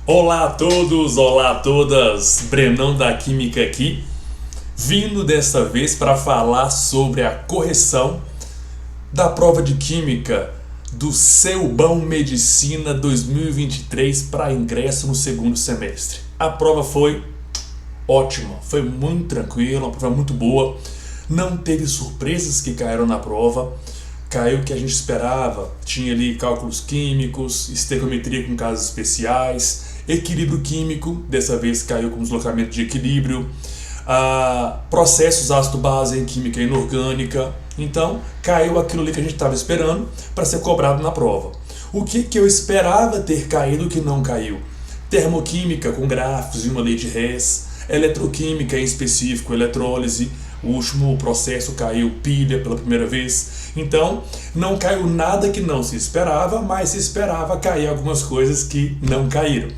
Olá a todos, olá a todas, Brenão da Química aqui, vindo desta vez para falar sobre a correção da prova de Química do Seubão Medicina 2023 para ingresso no segundo semestre. A prova foi ótima, foi muito tranquila, uma prova muito boa, não teve surpresas que caíram na prova. Caiu o que a gente esperava, tinha ali cálculos químicos, estequiometria com casos especiais, equilíbrio químico, dessa vez caiu com deslocamento de equilíbrio, processos ácido-base em química inorgânica. Então caiu aquilo ali que a gente estava esperando para ser cobrado na prova. O que eu esperava ter caído que não caiu? Termoquímica com grafos e uma lei de Hess, eletroquímica em específico, eletrólise. O último processo caiu pilha pela primeira vez. Então, não caiu nada que não se esperava, mas se esperava cair algumas coisas que não caíram.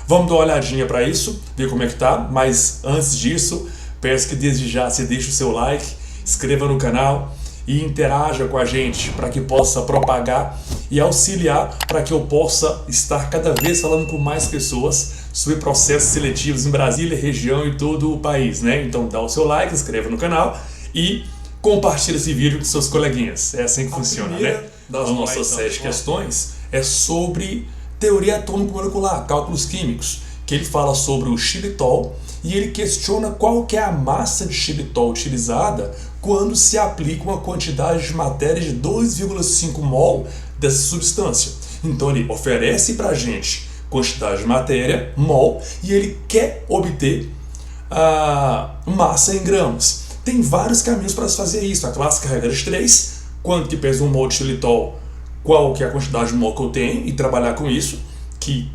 Vamos dar uma olhadinha para isso, ver como é que tá. Mas antes disso, peço que desde já você deixe o seu like, inscreva no canal e interaja com a gente para que possa propagar e auxiliar para que eu possa estar cada vez falando com mais pessoas sobre processos seletivos em Brasília, região e todo o país, né? Então dá o seu like, inscreva no canal e compartilha esse vídeo com seus coleguinhas. É assim que funciona, né? Das nossas 7 questões é sobre teoria atômico-molecular, cálculos químicos, que ele fala sobre o xilitol e ele questiona qual que é a massa de xilitol utilizada quando se aplica uma quantidade de matéria de 2,5 mol dessa substância. Então ele oferece para a gente quantidade de matéria, mol, e ele quer obter a massa em gramas. Tem vários caminhos para se fazer isso. A clássica regra de 3, quanto que pesa um mol de xilitol, qual que é a quantidade de mol que eu tenho, e trabalhar com isso, que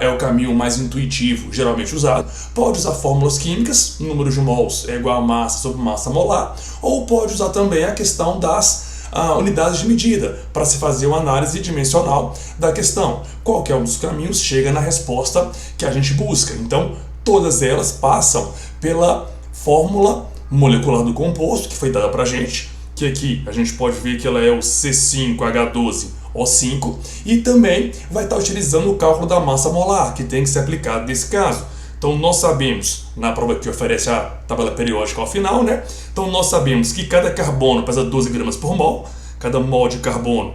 é o caminho mais intuitivo, geralmente usado. Pode usar fórmulas químicas, número de mols é igual a massa sobre massa molar, ou pode usar também a questão das unidades de medida, para se fazer uma análise dimensional da questão. Qualquer um dos caminhos chega na resposta que a gente busca. Então, todas elas passam pela fórmula molecular do composto, que foi dada para a gente, que aqui a gente pode ver que ela é o C5H12O5, e também vai estar utilizando o cálculo da massa molar, que tem que ser aplicado nesse caso. Então nós sabemos, na prova que oferece a tabela periódica ao final, né? Então nós sabemos que cada carbono pesa 12 gramas por mol, cada mol de carbono,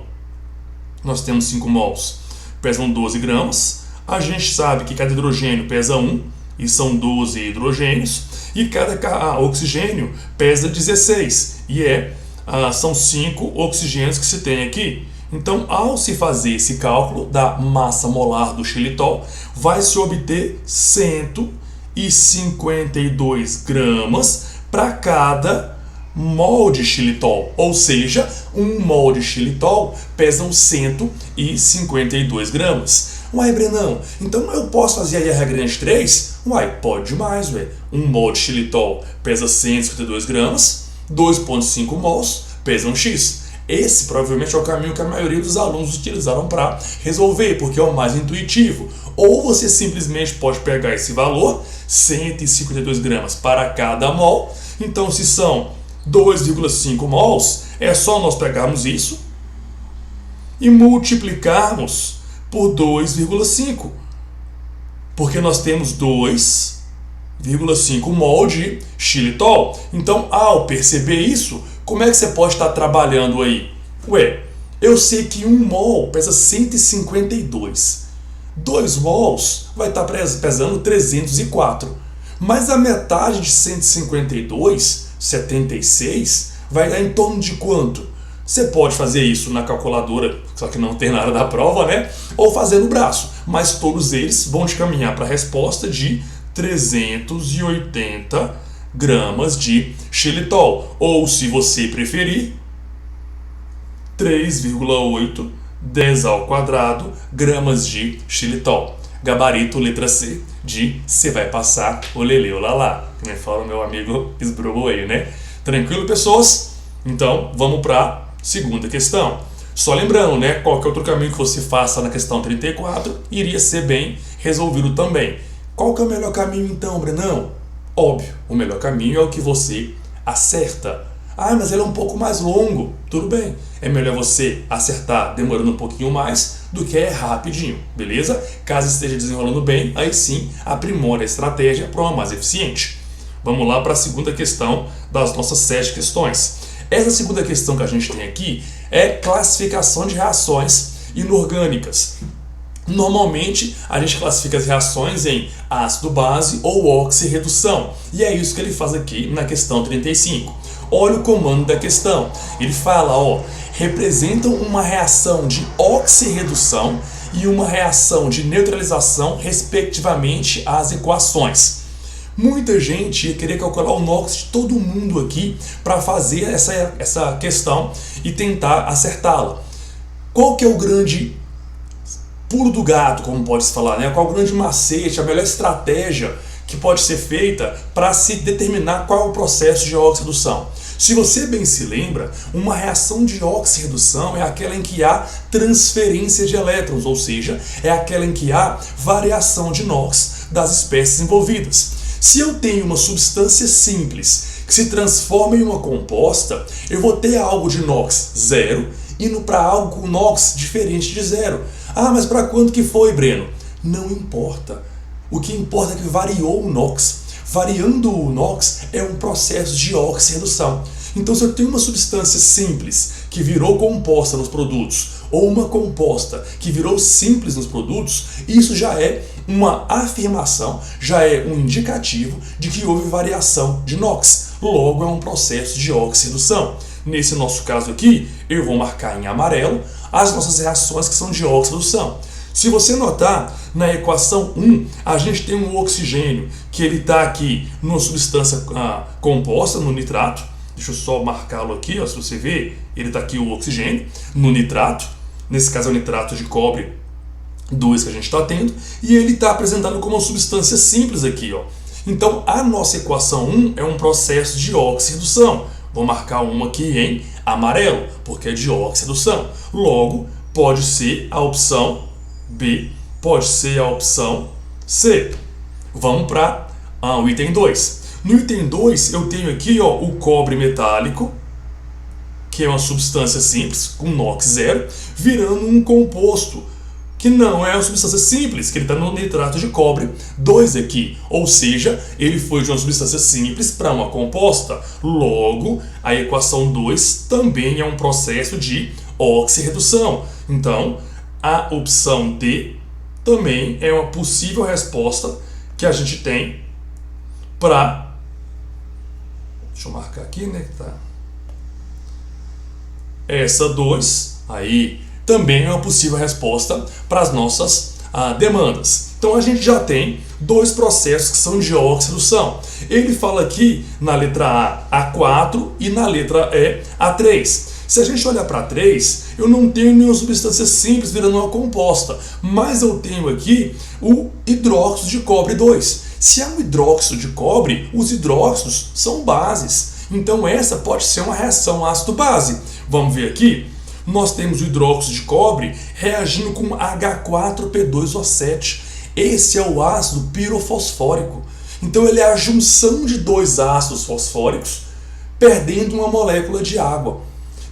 nós temos 5 mols, pesam 12 gramas. A gente sabe que cada hidrogênio pesa 1, e são 12 hidrogênios, e cada oxigênio pesa 16, e são 5 oxigênios que se tem aqui. Então, ao se fazer esse cálculo da massa molar do xilitol, vai se obter 152 gramas para cada mol de xilitol. Ou seja, um mol de xilitol pesa 152 gramas. Uai, Brenão, então eu posso fazer aí a regra de 3? Uai, pode demais, ué. Um mol de xilitol pesa 152 gramas, 2,5 mols pesam X. Esse provavelmente é o caminho que a maioria dos alunos utilizaram para resolver, porque é o mais intuitivo. Ou você simplesmente pode pegar esse valor, 152 gramas para cada mol. Então, se são 2,5 mols, é só nós pegarmos isso e multiplicarmos por 2,5. Porque nós temos 2,5 mol de xilitol. Então, ao perceber isso, como é que você pode estar trabalhando aí? Ué, eu sei que 1 mol pesa 152. 2 mols vai estar pesando 304. Mas a metade de 152, 76, vai dar em torno de quanto? Você pode fazer isso na calculadora, só que não tem nada da prova, né? Ou fazer no braço. Mas todos eles vão te caminhar para a resposta de 380 gramas de xilitol, ou se você preferir, 3,8 10 ao quadrado gramas de xilitol. Gabarito letra C de você vai passar o lelê o lalá, que nem fala o meu amigo Esbrobo aí, né? Tranquilo, pessoas? Então, vamos para a segunda questão. Só lembrando, né, qualquer outro caminho que você faça na questão 34 iria ser bem resolvido também. Qual que é o melhor caminho então, Brenão? Óbvio, o melhor caminho é o que você acerta Ah, mas ele é um pouco mais longo. Tudo bem. É melhor você acertar demorando um pouquinho mais do que errar rapidinho, beleza? Caso esteja desenrolando bem, aí sim aprimora a estratégia para uma mais eficiente. Vamos lá para a segunda questão das nossas 7 questões. Essa segunda questão que a gente tem aqui é classificação de reações inorgânicas. Normalmente, a gente classifica as reações em ácido-base ou oxirredução. E é isso que ele faz aqui na questão 35. Olha o comando da questão. Ele fala, representam uma reação de oxirredução e uma reação de neutralização, respectivamente, às equações. Muita gente ia querer calcular o NOx de todo mundo aqui para fazer essa questão e tentar acertá-la. Qual que é o grande pulo do gato, como pode-se falar, né? Qual o grande macete, a melhor estratégia que pode ser feita para se determinar qual é o processo de oxirredução? Se você bem se lembra, uma reação de oxirredução é aquela em que há transferência de elétrons, ou seja, é aquela em que há variação de NOx das espécies envolvidas. Se eu tenho uma substância simples que se transforma em uma composta, eu vou ter algo de NOx zero indo para algo com NOx diferente de zero. Ah, mas para quanto que foi, Breno? Não importa. O que importa é que variou o NOx. Variando o NOx é um processo de oxirredução. Então, se eu tenho uma substância simples que virou composta nos produtos, ou uma composta que virou simples nos produtos, isso já é uma afirmação, já é um indicativo de que houve variação de NOx. Logo, é um processo de oxirredução. Nesse nosso caso aqui, eu vou marcar em amarelo as nossas reações que são de oxirredução. Se você notar, na equação 1, a gente tem um oxigênio, que ele está aqui numa substância composta, no nitrato. Deixa eu só marcá-lo aqui, se você ver, ele está aqui o oxigênio, no nitrato. Nesse caso é o nitrato de cobre 2 que a gente está tendo. E ele está apresentado como uma substância simples aqui. Então, a nossa equação 1 é um processo de oxirredução. Vou marcar uma aqui em amarelo, porque é de oxirredução. Logo, pode ser a opção B, pode ser a opção C. Vamos para o item 2. No item 2, eu tenho aqui o cobre metálico, que é uma substância simples, com NOx zero, virando um composto, que não é uma substância simples, que ele está no nitrato de cobre 2 aqui. Ou seja, ele foi de uma substância simples para uma composta. Logo, a equação 2 também é um processo de oxirredução. Então, a opção D também é uma possível resposta que a gente tem para... Deixa eu marcar aqui, né? Tá. Essa 2 aí também é uma possível resposta para as nossas demandas. Então a gente já tem 2 processos que são de oxirredução. Ele fala aqui na letra A, A4 e na letra E, A3. Se a gente olhar para 3, eu não tenho nenhuma substância simples virando uma composta, mas eu tenho aqui o hidróxido de cobre 2. Se é um hidróxido de cobre, os hidróxidos são bases. Então essa pode ser uma reação ácido-base. Vamos ver aqui? Nós temos o hidróxido de cobre reagindo com H4P2O7. Esse é o ácido pirofosfórico. Então ele é a junção de 2 ácidos fosfóricos perdendo uma molécula de água.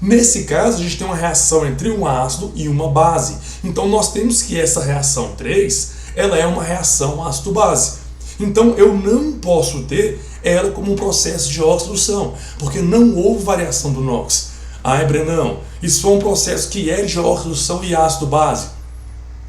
Nesse caso, a gente tem uma reação entre um ácido e uma base. Então, nós temos que essa reação 3, ela é uma reação ácido-base. Então, eu não posso ter ela como um processo de oxirredução, porque não houve variação do NOx. Ai, Brenão, isso foi um processo que é de oxirredução e ácido-base?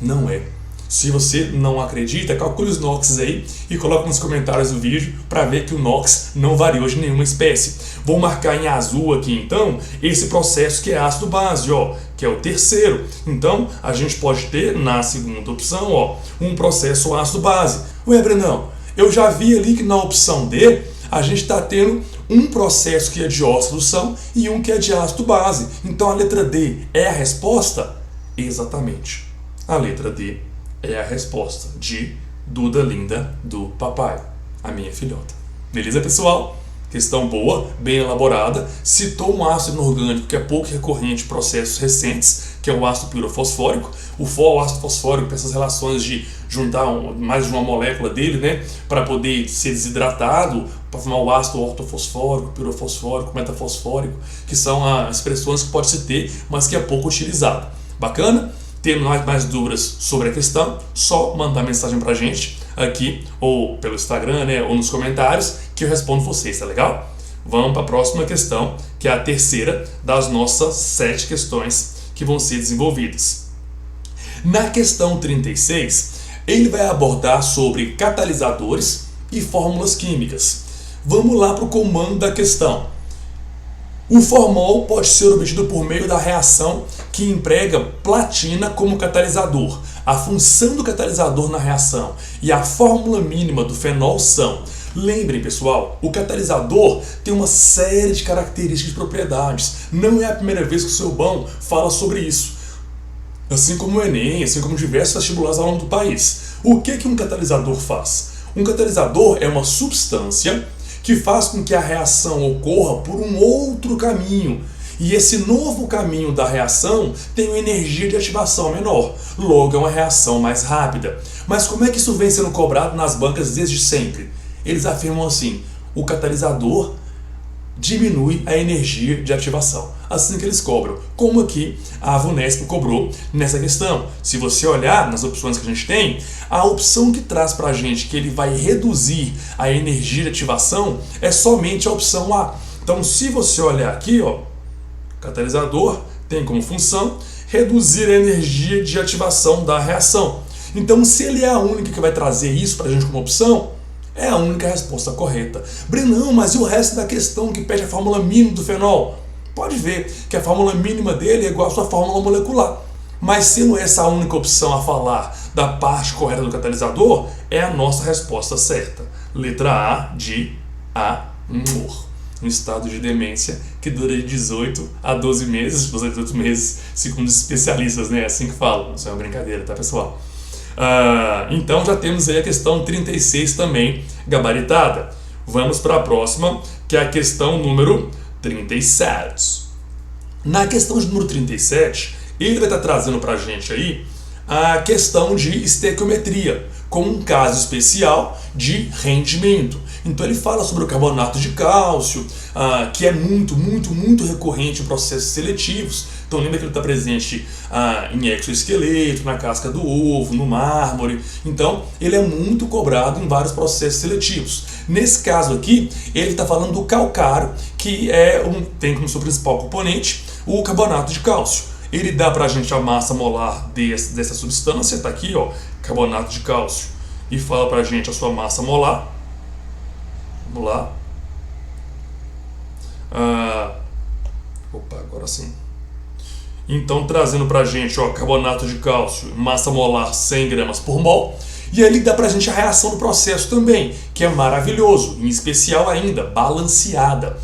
Não é. Se você não acredita, calcule os NOx aí e coloque nos comentários do vídeo para ver que o NOx não variou de nenhuma espécie. Vou marcar em azul aqui então esse processo que é ácido-base, que é o terceiro. Então a gente pode ter na segunda opção um processo ácido-base. Ué, Brenão, eu já vi ali que na opção D a gente está tendo um processo que é de oxirredução e um que é de ácido-base. Então a letra D é a resposta? Exatamente. A letra D é a resposta de Duda linda do papai, a minha filhota. Beleza, pessoal? Questão boa, bem elaborada. Citou um ácido inorgânico que é pouco recorrente em processos recentes. que é o ácido pirofosfórico. O ácido fosfórico tem essas relações de juntar mais de uma molécula dele, né, para poder ser desidratado, para formar o ácido ortofosfórico, pirofosfórico, metafosfórico, que são as expressões que pode se ter, mas que é pouco utilizado. Bacana? Tendo mais dúvidas sobre a questão, só mandar mensagem pra gente aqui, ou pelo Instagram, né, ou nos comentários, que eu respondo vocês, tá legal? Vamos para a próxima questão, que é a terceira das nossas 7 questões que vão ser desenvolvidas. Na questão 36, ele vai abordar sobre catalisadores e fórmulas químicas. Vamos lá para o comando da questão. O formol pode ser obtido por meio da reação que emprega platina como catalisador. A função do catalisador na reação e a fórmula mínima do fenol são... Lembrem, pessoal, o catalisador tem uma série de características e propriedades. Não é a primeira vez que o seu BAM fala sobre isso. Assim como o Enem, assim como diversos vestibulares ao longo do país. O que um catalisador faz? Um catalisador é uma substância que faz com que a reação ocorra por um outro caminho. E esse novo caminho da reação tem uma energia de ativação menor. Logo, é uma reação mais rápida. Mas como é que isso vem sendo cobrado nas bancas desde sempre? Eles afirmam assim: o catalisador diminui a energia de ativação. Assim que eles cobram, como aqui a VUNESP cobrou nessa questão. Se você olhar nas opções que a gente tem, a opção que traz para a gente que ele vai reduzir a energia de ativação é somente a opção A. Então, se você olhar aqui, ó, catalisador tem como função reduzir a energia de ativação da reação. Então, se ele é a única que vai trazer isso para a gente como opção, é a única resposta correta. Brenão, mas e o resto da questão que pede a fórmula mínima do fenol? Pode ver que a fórmula mínima dele é igual à sua fórmula molecular. Mas sendo essa a única opção a falar da parte correta do catalisador, é a nossa resposta certa. Letra A de amor. Um estado de demência que dura de 18 a 12 meses, 18 meses, segundo os especialistas, né? É assim que falam. Isso é uma brincadeira, tá, pessoal? Então já temos aí a questão 36 também gabaritada. Vamos para a próxima, que é a questão número 37. Na questão de número 37, ele vai estar trazendo para a gente aí a questão de estequiometria, com um caso especial de rendimento. Então ele fala sobre o carbonato de cálcio, que é muito recorrente em processos seletivos. Então lembra que ele está presente em exoesqueleto, na casca do ovo, no mármore. Então ele é muito cobrado em vários processos seletivos. Nesse caso aqui, ele está falando do calcário, que tem como seu principal componente o carbonato de cálcio. Ele dá para a gente a massa molar dessa substância, está aqui, ó, carbonato de cálcio, e fala para a gente a sua massa molar. Vamos lá. Agora sim. Então, trazendo para a gente, ó, carbonato de cálcio, massa molar 100 gramas por mol. E aí ele dá para a gente a reação do processo também, que é maravilhoso, em especial ainda, balanceada.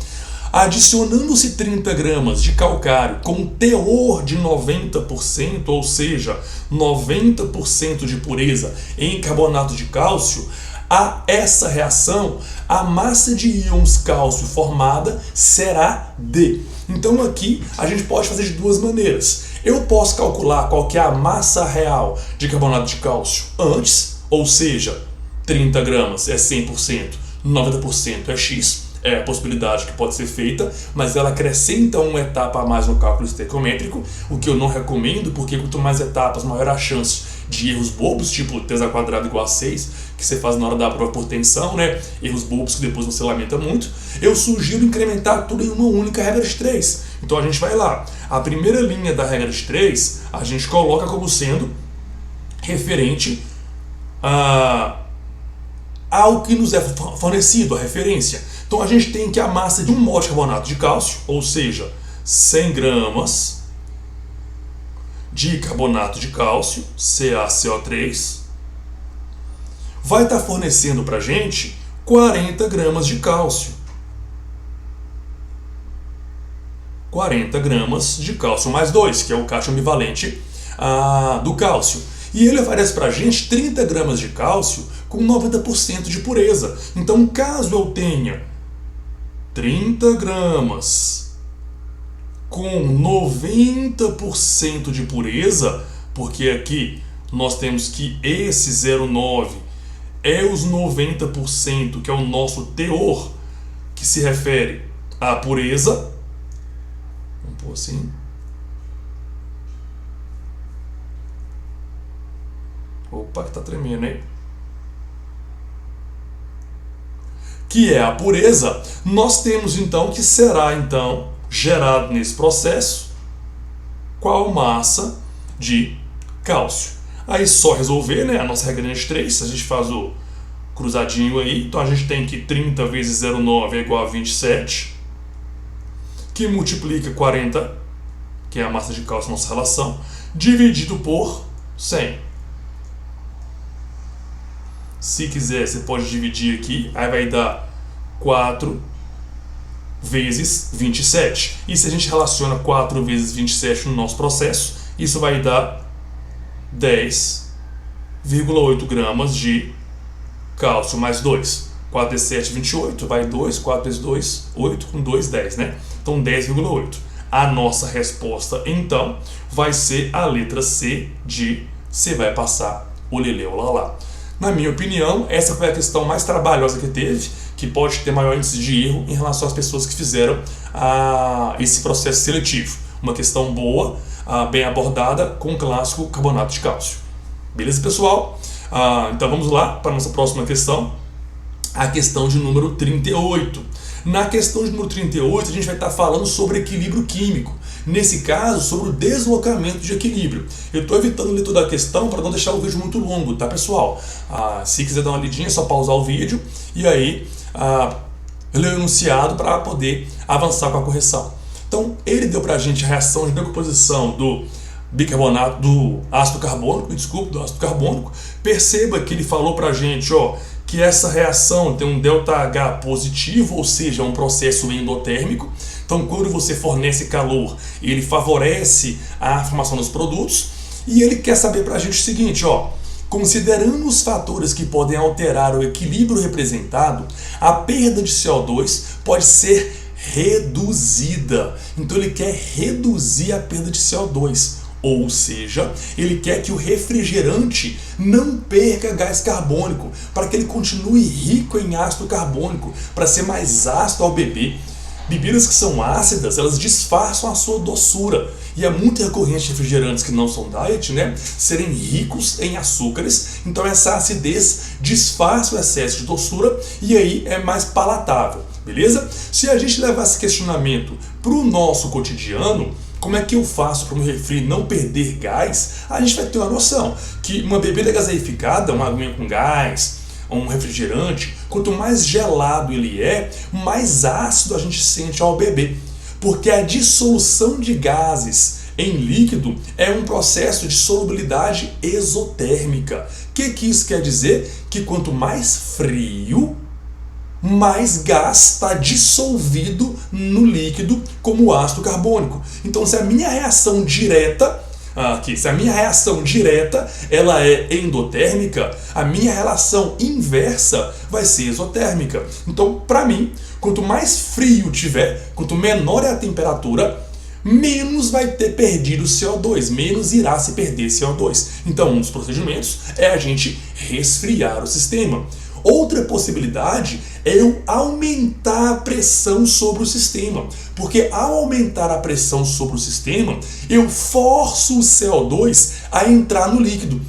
Adicionando-se 30 gramas de calcário com teor de 90%, ou seja, 90% de pureza em carbonato de cálcio, a essa reação, a massa de íons cálcio formada será D. Então aqui a gente pode fazer de duas maneiras. Eu posso calcular qual que é a massa real de carbonato de cálcio antes, ou seja, 30 gramas é 100%, 90% é X. É a possibilidade que pode ser feita, mas ela acrescenta uma etapa a mais no cálculo estequiométrico, o que eu não recomendo, porque quanto mais etapas, maior a chance de erros bobos, tipo 3² igual a 6, que você faz na hora da prova por tensão, né? Erros bobos que depois você lamenta muito. Eu sugiro incrementar tudo em uma única regra de 3. Então a gente vai lá. A primeira linha da regra de 3, a gente coloca como sendo referente ao que nos é fornecido, a referência. Então a gente tem que a massa de um mol de carbonato de cálcio, ou seja, 100 gramas de carbonato de cálcio, CaCO3, vai estar fornecendo para a gente 40 gramas de cálcio. 40 gramas de cálcio mais 2, que é o cálcio ambivalente do cálcio. E ele oferece para a gente 30 gramas de cálcio com 90% de pureza. Então, caso eu tenha 30 gramas com 90% de pureza, porque aqui nós temos que esse 0,9 é os 90%, que é o nosso teor, que se refere à pureza. Vamos pôr assim. Opa, que tá tremendo, hein? Que é a pureza. Nós temos então que será então gerado nesse processo qual massa de cálcio. Aí só resolver, né? A nossa regra de 3, a gente faz o cruzadinho aí. Então a gente tem que 30 vezes 0,9 é igual a 27, que multiplica 40, que é a massa de cálcio, nossa relação, dividido por 100. Se quiser, você pode dividir aqui, aí vai dar 4 vezes 27. E se a gente relaciona 4 vezes 27 no nosso processo, isso vai dar 10,8 gramas de cálcio mais 2. 4 vezes 7, 28, vai 2, 4 vezes 2, 8, com 2, 10, né? Então 10,8. A nossa resposta, então, vai ser a letra C de você vai passar o lelê ou lalá. Na minha opinião, essa foi a questão mais trabalhosa que teve, que pode ter maior índice de erro em relação às pessoas que fizeram esse processo seletivo. Uma questão boa, bem abordada, com o clássico carbonato de cálcio. Beleza, pessoal? Então vamos lá para a nossa próxima questão, a questão de número 38. Na questão de número 38, a gente vai estar falando sobre equilíbrio químico. Nesse caso, sobre o deslocamento de equilíbrio. Eu estou evitando ler toda a questão para não deixar o vídeo muito longo, tá, pessoal? Se quiser dar uma lidinha, é só pausar o vídeo e aí ler o enunciado para poder avançar com a correção. Então, ele deu para a gente a reação de decomposição do bicarbonato, do ácido carbônico, Perceba que ele falou para a gente, que essa reação tem um ΔH positivo, ou seja, um processo endotérmico. Então, quando você fornece calor, ele favorece a formação dos produtos. E ele quer saber para a gente o seguinte, considerando os fatores que podem alterar o equilíbrio representado, a perda de CO2 pode ser reduzida. Então, ele quer reduzir a perda de CO2. Ou seja, ele quer que o refrigerante não perca gás carbônico, para que ele continue rico em ácido carbônico, para ser mais ácido ao beber. Bebidas que são ácidas, elas disfarçam a sua doçura. E é muito recorrente refrigerantes que não são diet, né, serem ricos em açúcares. Então essa acidez disfarça o excesso de doçura e aí é mais palatável, beleza? Se a gente levar esse questionamento para o nosso cotidiano, como é que eu faço para o meu refri não perder gás? A gente vai ter uma noção que uma bebida gaseificada, uma aguinha com gás, um refrigerante, quanto mais gelado ele é, mais ácido a gente sente ao beber. Porque a dissolução de gases em líquido é um processo de solubilidade exotérmica. O que isso quer dizer? Que quanto mais frio, mais gás está dissolvido no líquido como ácido carbônico. Então, se a minha reação direta ela é endotérmica, a minha relação inversa vai ser exotérmica. Então, para mim, quanto mais frio tiver, quanto menor é a temperatura, menos vai ter perdido CO2, menos irá se perder CO2. Então, um dos procedimentos é a gente resfriar o sistema. Outra possibilidade é eu aumentar a pressão sobre o sistema, porque ao aumentar a pressão sobre o sistema, eu forço o CO2 a entrar no líquido.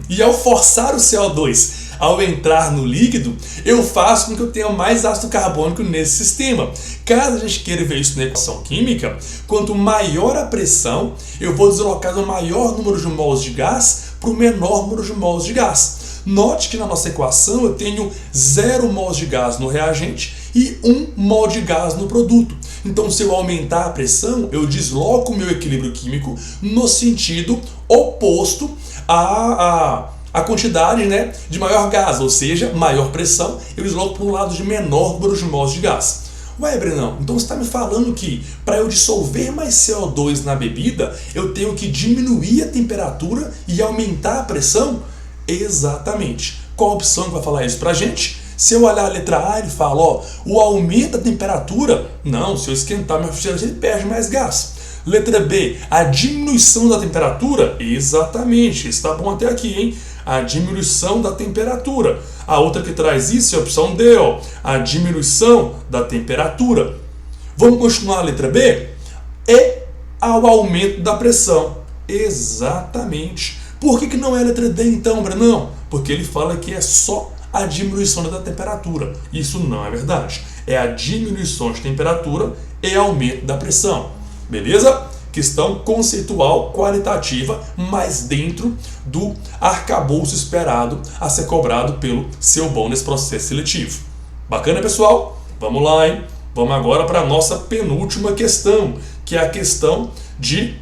E ao forçar o CO2 ao entrar no líquido, eu faço com que eu tenha mais ácido carbônico nesse sistema. Caso a gente queira ver isso na equação química, quanto maior a pressão, eu vou deslocar o maior número de mols de gás para o menor número de mols de gás. Note que na nossa equação eu tenho 0 mols de gás no reagente e 1 mol de gás no produto. Então, se eu aumentar a pressão, eu desloco o meu equilíbrio químico no sentido oposto a quantidade, né, de maior gás, ou seja, maior pressão, eu desloco para um lado de menor número de mols de gás. Ué, Brenão, então você está me falando que para eu dissolver mais CO2 na bebida, eu tenho que diminuir a temperatura e aumentar a pressão? Exatamente. Qual a opção que vai falar isso para a gente? Se eu olhar a letra A, ele fala, ó, o aumento da temperatura, não, se eu esquentar meu refrigerante, ele perde mais gás. Letra B, a diminuição da temperatura, exatamente, está bom até aqui, hein? A diminuição da temperatura. A outra que traz isso é a opção D, ó, a diminuição da temperatura. Vamos continuar a letra B? É ao aumento da pressão. Exatamente. Por que não é a letra D então, Brenão? Porque ele fala que é só a diminuição da temperatura. Isso não é verdade. É a diminuição de temperatura e aumento da pressão. Beleza? Questão conceitual, qualitativa, mas dentro do arcabouço esperado a ser cobrado pelo seu bom nesse processo seletivo. Bacana, pessoal? Vamos lá, hein? Vamos agora para a nossa penúltima questão, que é a questão de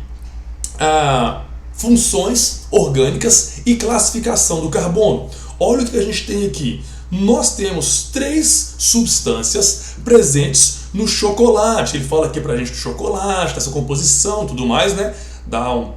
funções orgânicas e classificação do carbono. Olha o que a gente tem aqui. Nós temos 3 substâncias presentes no chocolate. Ele fala aqui pra gente do chocolate, dessa composição, tudo mais, né?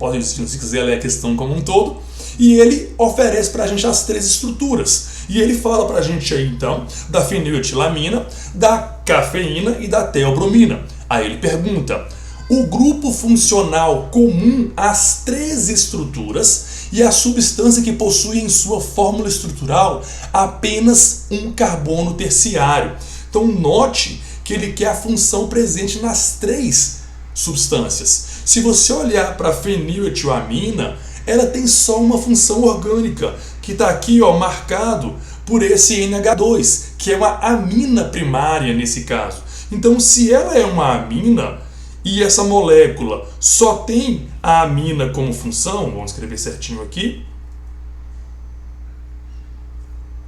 Pode assistir se quiser ler a questão como um todo. E ele oferece pra gente as 3 estruturas. E ele fala pra gente aí, então, da feniletilamina, da cafeína e da teobromina. Aí ele pergunta: o grupo funcional comum às 3 estruturas e a substância que possui em sua fórmula estrutural apenas um carbono terciário. Então note que ele quer a função presente nas 3 substâncias. Se você olhar para a feniletilamina, ela tem só uma função orgânica, que está aqui, ó, marcado por esse NH2, que é uma amina primária nesse caso. Então, se ela é uma amina e essa molécula só tem a amina como função, vamos escrever certinho aqui.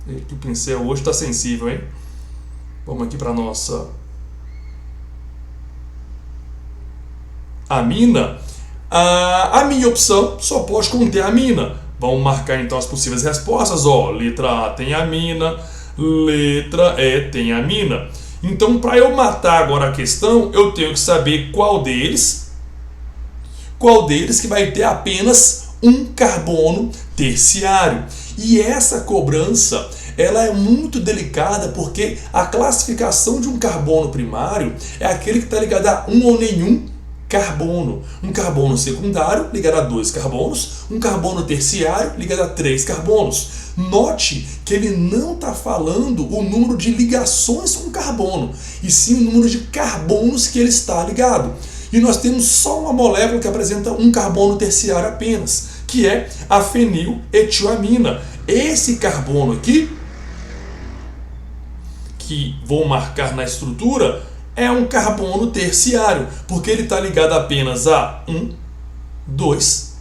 O pincel hoje está sensível, hein? Vamos aqui para a nossa amina. A minha opção só pode conter amina. Vamos marcar então as possíveis respostas. Ó, letra A tem amina, letra E tem amina. Então, para eu matar agora a questão, eu tenho que saber qual deles que vai ter apenas um carbono terciário. E essa cobrança, ela é muito delicada, porque a classificação de um carbono primário é aquele que está ligado a um ou nenhum carbono. Um carbono secundário ligado a 2 carbonos, um carbono terciário ligado a 3 carbonos. Note que ele não está falando o número de ligações com carbono, e sim o número de carbonos que ele está ligado. E nós temos só uma molécula que apresenta um carbono terciário apenas, que é a feniletilamina. Esse carbono aqui, que vou marcar na estrutura, é um carbono terciário, porque ele está ligado apenas a 1, 2,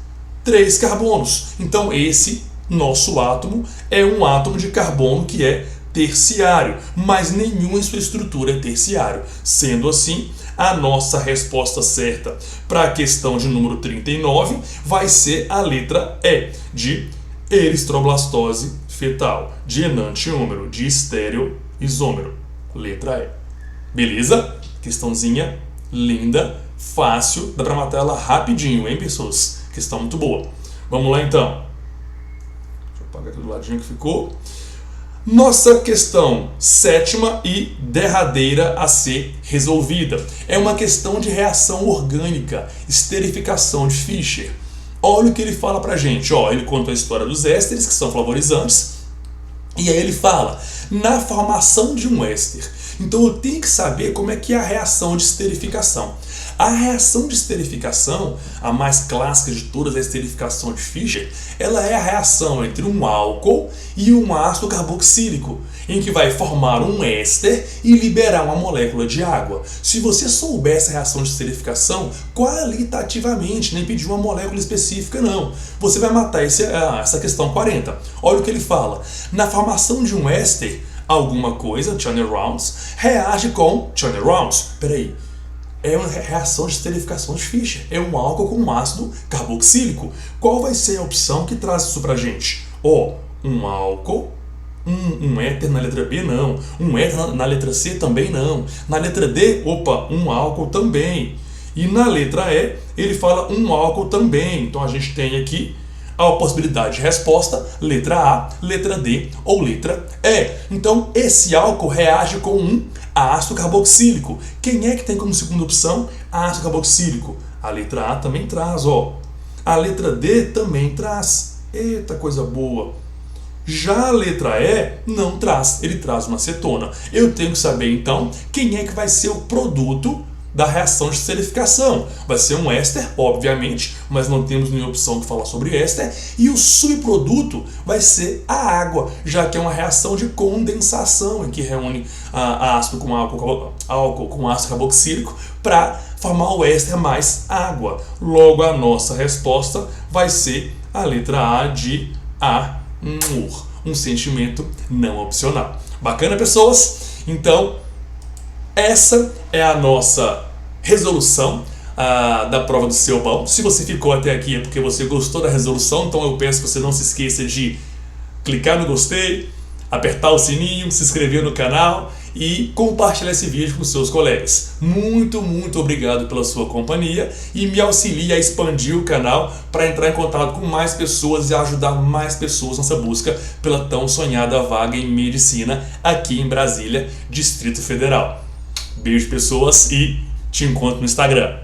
3 carbonos. Então esse nosso átomo é um átomo de carbono que é terciário, mas nenhum em sua estrutura é terciário. Sendo assim, a nossa resposta certa para a questão de número 39 vai ser a letra E, de eritroblastose fetal, de enantiômero, de estereoisômero. Letra E. Beleza? Questãozinha linda, fácil, dá para matar ela rapidinho, hein, pessoas? Questão muito boa. Vamos lá então. Deixa eu apagar aqui do ladinho que ficou. Nossa questão 7ª e derradeira a ser resolvida é uma questão de reação orgânica, esterificação de Fischer. Olha o que ele fala pra gente. Ó, ele conta a história dos ésteres, que são flavorizantes, e aí ele fala na formação de um éster. Então eu tenho que saber como é que é a reação de esterificação. A reação de esterificação, a mais clássica de todas, a esterificação de Fischer, ela é a reação entre um álcool e um ácido carboxílico, em que vai formar um éster e liberar uma molécula de água. Se você souber essa reação de esterificação qualitativamente, nem pedir uma molécula específica não, você vai matar essa questão 40. Olha o que ele fala. Na formação de um éster, alguma coisa, turnarounds, reage com turnarounds. Peraí. É uma reação de esterificação de Fischer. É um álcool com um ácido carboxílico. Qual vai ser a opção que traz isso pra gente? Ó, um álcool, um éter na letra B, não. Um éter na letra C também não. Na letra D, opa, um álcool também. E na letra E, ele fala um álcool também. Então a gente tem aqui a possibilidade de resposta, letra A, letra D ou letra E. Então, esse álcool reage com um ácido carboxílico. Quem é que tem como segunda opção ácido carboxílico? A letra A também traz, ó. A letra D também traz. Eita, coisa boa. Já a letra E não traz, ele traz uma acetona. Eu tenho que saber, então, quem é que vai ser o produto da reação de esterificação. Vai ser um éster, obviamente, mas não temos nenhuma opção que falar sobre éster. E o subproduto vai ser a água, já que é uma reação de condensação, em que reúne ácido com álcool com ácido carboxílico para formar o éster mais água. Logo, a nossa resposta vai ser a letra A de amor. Um sentimento não opcional. Bacana, pessoas? Então, essa é a nossa resolução da prova do Selban. Se você ficou até aqui é porque você gostou da resolução, então eu peço que você não se esqueça de clicar no gostei, apertar o sininho, se inscrever no canal e compartilhar esse vídeo com seus colegas. Muito, muito obrigado pela sua companhia e me auxilie a expandir o canal para entrar em contato com mais pessoas e ajudar mais pessoas nessa busca pela tão sonhada vaga em medicina aqui em Brasília, Distrito Federal. Beijo, pessoas, e te encontro no Instagram.